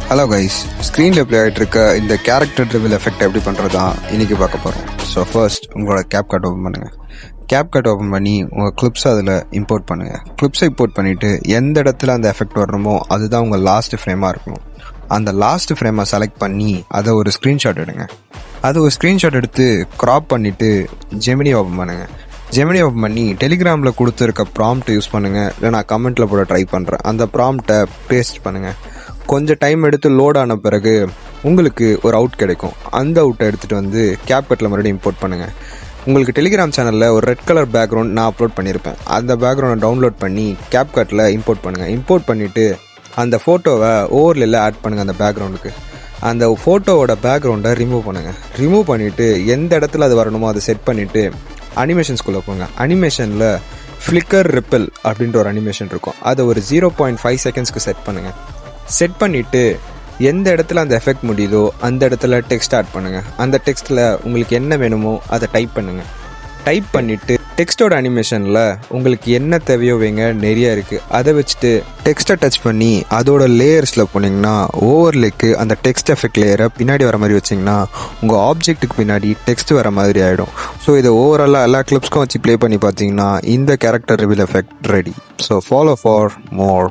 Hello guys, ஸ்க்ரீனில் play ஆகிட்டு இருக்க இந்த கேரக்டர் ரிவில் எஃபெக்ட் எப்படி பண்ணுறது தான் இன்றைக்கி பார்க்க போகிறோம். ஸோ ஃபர்ஸ்ட் உங்களோட CapCut ஓப்பன் பண்ணுங்கள். CapCut ஓப்பன் பண்ணி உங்கள் கிளிப்ஸை அதில் இம்போர்ட் பண்ணுங்கள். கிளிப்ஸை இம்போர்ட் பண்ணிவிட்டு எந்த இடத்துல அந்த எஃபெக்ட் வரணுமோ அதுதான் உங்கள் லாஸ்ட் ஃப்ரேமாக இருக்கணும். அந்த லாஸ்ட் ஃப்ரேமை செலக்ட் பண்ணி அதை ஒரு ஸ்க்ரீன்ஷாட் எடுங்க. அதை ஒரு ஸ்க்ரீன்ஷாட் எடுத்து க்ராப் பண்ணிவிட்டு ஜெமினி ஓப்பன் பண்ணுங்கள். ஜெமினி ஓப்பன் பண்ணி டெலிகிராமில் கொடுத்துருக்க ப்ராம்ப்ட் யூஸ் பண்ணுங்கள். இல்லை நான் கமெண்ட்டில் போட ட்ரை பண்ணுறேன். அந்த ப்ராம்ப்டை பேஸ்ட் பண்ணுங்கள். கொஞ்சம் டைம் எடுத்து லோட் ஆன பிறகு உங்களுக்கு ஒரு அவுட் கிடைக்கும். அந்த அவுட்டை எடுத்துகிட்டு வந்து CapCutல மறுபடியும் இம்போர்ட் பண்ணுங்கள். உங்களுக்கு டெலிகிராம் சேனலில் ஒரு ரெட் கலர் பேக்ரவுண்ட் நான் அப்லோட் பண்ணியிருப்பேன். அந்த பேக்ரவுண்டை டவுன்லோட் பண்ணி CapCutல இம்போர்ட் பண்ணுங்கள். இம்போர்ட் பண்ணிவிட்டு அந்த ஃபோட்டோவை ஓவர்லேயில் ஆட் பண்ணுங்கள். அந்த பேக்ரவுண்டுக்கு அந்த ஃபோட்டோவோட பேக்ரவுண்டை ரிமூவ் பண்ணுங்கள். ரிமூவ் பண்ணிவிட்டு எந்த இடத்துல அது வரணுமோ அதை செட் பண்ணிவிட்டு அனிமேஷன்ஸ்குள்ளே போங்க. அனிமேஷனில் ஃப்ளிக்கர் ரிப்பிள் அப்படின்ற ஒரு அனிமேஷன் இருக்கும். அதை ஒரு 0.5 செகண்ட்ஸ்க்கு செட் பண்ணுங்கள். செட் பண்ணிவிட்டு எந்த இடத்துல அந்த எஃபெக்ட் முடியுதோ அந்த இடத்துல டெக்ஸ்ட் ஆட் பண்ணுங்கள். அந்த டெக்ஸ்ட்டில் உங்களுக்கு என்ன வேணுமோ அதை டைப் பண்ணுங்கள். டைப் பண்ணிவிட்டு டெக்ஸ்டோட அனிமேஷனில் உங்களுக்கு என்ன தேவையோ வைங்க. நிறைய இருக்குது. அதை வச்சுட்டு டெக்ஸ்ட்டை டச் பண்ணி அதோட லேயர்ஸில் போனீங்கன்னா ஓவர்லேக்கு அந்த டெக்ஸ்ட் எஃபெக்ட் லேயரை பின்னாடி வர மாதிரி வச்சிங்கன்னா உங்கள் ஆப்ஜெக்ட்டுக்கு பின்னாடி டெக்ஸ்ட் வர மாதிரி ஆகிடும். ஸோ இதை ஓவராலாக எல்லா கிளிப்ஸ்க்கும் வச்சு ப்ளே பண்ணி பார்த்தீங்கன்னா இந்த character reveal effect ready. So follow for more.